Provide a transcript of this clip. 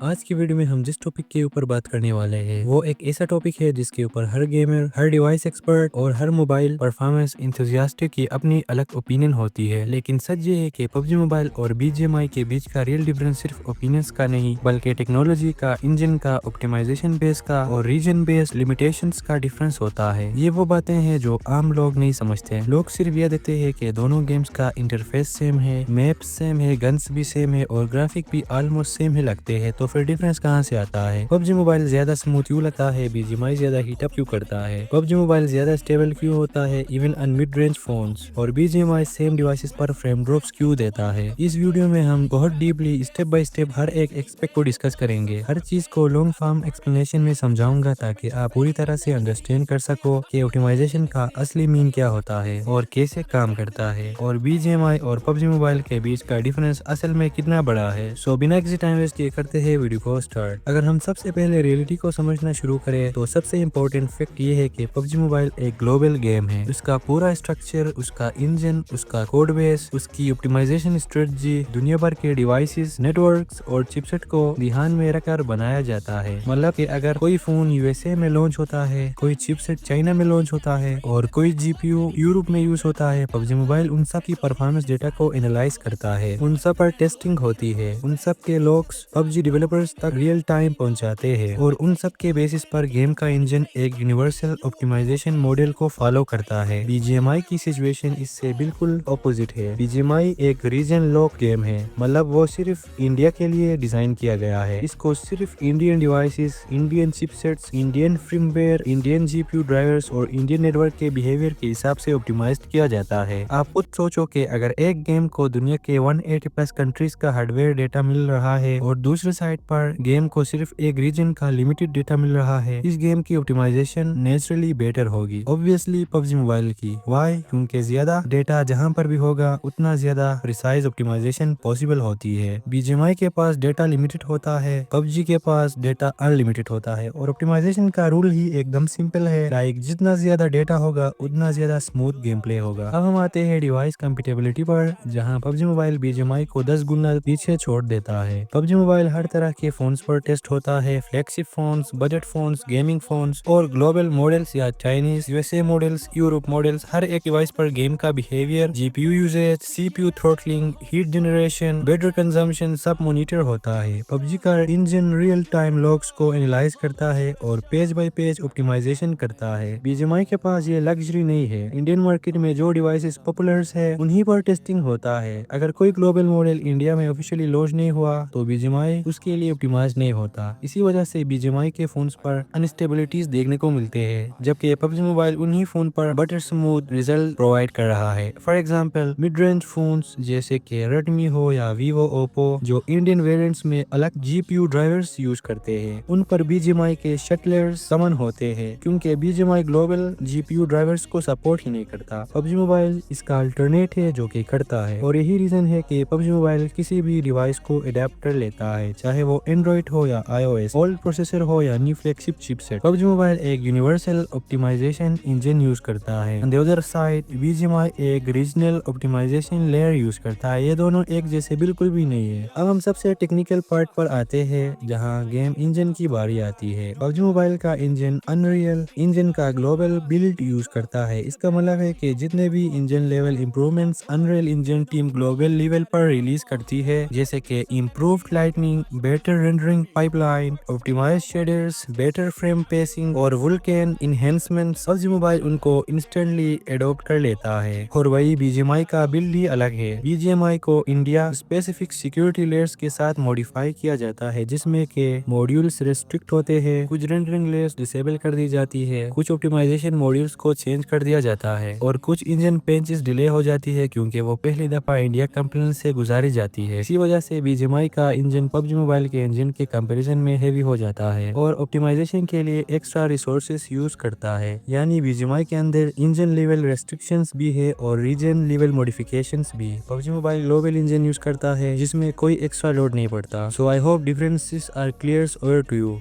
آج کی ویڈیو میں ہم جس ٹاپک کے اوپر بات کرنے والے ہیں وہ ایک ایسا ٹاپک ہے جس کے اوپر ہر گیمر، ہر ڈیوائس ایکسپرٹ اور ہر موبائل پرفارمنس انتھوزیاسٹ کی اپنی الگ اوپینین ہوتی ہے۔ لیکن سچ یہ ہے کہ PUBG موبائل اور BGMI کے بیچ کا ریئل ڈیفرنس صرف اوپینینس کا نہیں بلکہ ٹیکنالوجی کا، انجن کا، آپٹیمائزیشن بیس کا اور ریجن بیس لمیٹیشنز کا ڈیفرنس ہوتا ہے۔ یہ وہ باتیں ہیں جو عام لوگ نہیں سمجھتے۔ لوگ صرف یہ دیکھتے ہیں کہ دونوں گیمز کا انٹرفیس سیم ہے، میپس سیم ہے، گنس بھی سیم ہے اور گرافک بھی آلموسٹ سیم ہی لگتے ہیں، تو پھر ڈیفرنس کہاں سے آتا ہے؟ PUBG موبائل زیادہ سموتھ کیوں لگتا ہے؟ BGMI زیادہ ہیٹ اپ کیوں کرتا ہے؟ PUBG موبائل زیادہ اسٹیبل کیوں ہوتا ہے even in mid range phones? اور BGMI سیم ڈیوائسز پر فریم ڈراپس کیوں دیتا ہے؟ اس ویڈیو میں ہم بہت ڈیپلی اسٹیپ بائی اسٹیپ ہر ایک ایسپیکٹ کو ڈسکس کریں گے۔ ہر چیز کو لانگ فارم ایکسپلینیشن میں سمجھاؤں گا تاکہ آپ پوری طرح سے انڈرسٹینڈ کر سکو کہ آپٹیمائزیشن کا اصلی مین کیا ہوتا ہے اور کیسے کام کرتا ہے، اور BGMI اور PUBG موبائل کے بیچ کا ڈیفرنس اصل میں کتنا بڑا ہے۔ سو بنا کسی ٹائم ویسٹ کیے کرتے ہیں ویڈیو کو سٹارٹ۔ اگر ہم سب سے پہلے ریئلٹی کو سمجھنا شروع کریں تو سب سے امپورٹنٹ فیکٹ یہ ہے کہ PUBG موبائل ایک گلوبل گیم ہے۔ اس کا پورا اسٹرکچر، اس کا انجن، اس کا کوڈ بیس، اس کی آپٹیمائزیشن اسٹریٹجی دنیا بھر کے ڈیوائسز، نیٹ ورکس اور چپسیٹ کو دھیان میں رکھ کر بنایا جاتا ہے۔ مطلب کہ اگر کوئی فون USA میں لانچ ہوتا ہے، کوئی چپسیٹ چائنا میں لانچ ہوتا ہے اور کوئی GPU یورپ میں یوز ہوتا ہے، PUBG موبائل ان سب کی پرفارمنس ڈیٹا کو انالائز کرتا ہے، ان سب پر ٹیسٹنگ ہوتی ہے، ان سب کے لوگس PUBG ڈیولپرز تک ریئل ٹائم پہنچاتے ہیں اور ان سب کے بیسس پر گیم کا انجن ایک یونیورسل آپٹیمائزیشن ماڈل کو فالو کرتا ہے۔ BGMI کی سچویشن اس سے بالکل اپوزٹ ہے۔ BGMI ایک ریجن لاک گیم ہے، مطلب وہ صرف انڈیا کے لیے ڈیزائن کیا گیا ہے۔ اس کو صرف Indian devices, Indian chip sets, Indian firmware, Indian GPU drivers اور انڈین نیٹ ورک کے بیہیویئر کے حساب سے آپٹیمائزڈ کیا جاتا ہے۔ آپ خود سوچو کہ اگر ایک گیم کو دنیا کے 180+ کنٹریز کا ہارڈ ویئر ڈیٹا مل رہا ہے اور دوسری سائڈ پر گیم کو صرف ایک ریجن کا لمیٹڈ ڈیٹا مل رہا ہے، اس گیم کی آپٹیمائزیشن نیچرلی بیٹر ہوگی، obviously PUBG موبائل کی۔ وائی؟ کیونکہ زیادہ ڈیٹا جہاں پر بھی ہوگا اتنا زیادہ پریسائز آپٹیمائزیشن پاسبل ہوتی ہے۔ BGMI کے پاس ڈیٹا لمیٹڈ ہوتا ہے، PUBG کے پاس ڈیٹا ان لمیٹڈ ہوتا ہے، اور آپٹیمائزیشن کا رول ہی ایک دم سمپل ہے، لائک جتنا زیادہ ڈیٹا ہوگا اتنا زیادہ اسموتھ گیم پلے ہوگا۔ اب ہم آتے ہیں ڈیوائس کمپیٹیبلٹی پر، جہاں PUBG موبائل BGMI کو 10 گنا پیچھے چھوڑ دیتا ہے۔ PUBG موبائل ہر طرح کے فونز پر ٹیسٹ ہوتا ہے، flagship phones, budget phones, gaming phones اور گلوبل ماڈلز یا Chinese, USA models, Europe models. ہر ایک ڈیوائس پر گیم کا behaviour, GPU usage, CPU throttling, heat generation, battery consumption سب مانیٹر ہوتا ہے۔ PUBG کا انجن ریئل ٹائم لاگز کو انالائز کرتا ہے اور پیج بائی پیج آپٹیمائزیشن کرتا ہے۔ BGMI کے پاس یہ لگژری نہیں ہے۔ انڈین مارکیٹ میں جو ڈیوائسز پاپولرز ہے انہی پر ٹیسٹنگ ہوتا ہے۔ اگر کوئی گلوبل ماڈل انڈیا میں آفیشیلی لانچ نہیں ہوا تو BGMI اس کے لیے آپٹیمائز نہیں ہوتا۔ اسی وجہ سے BGMI کے فونز پر انسٹیبلٹیز دیکھنے کو ملتے ہیں، جبکہ PUBG موبائل انہی فون پر بٹر سموتھ ریزلٹ پرووائڈ کر رہا ہے۔ For example mid range phones جیسے کہ Redmi ہو یا Vivo، Oppo، جو انڈین ویریئنٹس میں الگ GPU ڈرائیورز یوز کرتے ہیں، ان پر BGMI کے شٹلرز کامن ہوتے ہیں، کیونکہ BGMI گلوبل GPU ڈرائیورز کو سپورٹ ہی نہیں کرتا۔ PUBG موبائل اس کا الٹرنیٹ ہے جو کہ کرتا ہے، اور یہی ریزن ہے کہ PUBG موبائل کسی بھی ڈیوائس کو اڈیپٹ کر لیتا ہے، چاہے وہ اینڈرائڈ ہو یا iOS، اولڈ پروسیسر ہو یا نیو فلیگ شپ چپ سیٹ۔ PUBG موبائل ایک یونیورسل آپٹیمائزیشن انجن یوز کرتا ہے۔ On the other side BGMI ایک ریجنل آپٹیمائزیشن لیئر یوز کرتا ہے۔ یہ دونوں ایک جیسے بالکل بھی نہیں ہے۔ اب ہم سب سے ٹیکنیکل پارٹ پر آتے ہیں، جہاں گیم انجن کی باری آتی ہے۔ PUBG موبائل کا انجن انریل انجن کا گلوبل بلڈ یوز کرتا ہے۔ اس کا مطلب ہے کہ جتنے بھی engine level improvements Unreal engine team global level پر ریلیز کرتی ہے، جیسے کہ improved lightning, better rendering pipeline, optimise shaders, better frame pacing اور وولکین انہینسمنٹس، PUBG موبائل ان کو انسٹنٹلی ایڈاپٹ کر لیتا ہے۔ اور وہی BGMI کا بلڈ ہی الگ ہے۔ BGMI کو انڈیا اسپیسیفک سیکیورٹی لیئرز کے ساتھ موڈیفائی کیا جاتا ہے، جس میں کہ موڈیولز ریسٹرکٹ ہوتے ہیں، کچھ رینڈرنگ لیئرز ڈسیبل کر دی جاتی ہے، کچھ آپٹیمائزیشن موڈیولز کو چینج کر دیا جاتا ہے، اور کچھ انجن پینچز ڈیلے ہو جاتی ہے کیونکہ وہ پہلی دفعہ انڈیا کمپلینس سے گزاری جاتی ہے۔ اسی وجہ سے BGMI کا انجن PUBG موبائل کے انجن کے کمپیریزن میں ہیوی ہو جاتا ہے اور آپٹیمائزیشن کے لیے ایکسٹرا ریسورسز یوز کرتا ہے۔ یعنی BGMI کے اندر انجن لیول ریسٹرکشنز بھی ہے اور ریجن لیول موڈیفیکیشنز بھی۔ PUBG mobile global engine use کرتا ہے جس میں کوئی ایکسٹرا لوڈ نہیں پڑتا۔ So I hope differences are clear over to you.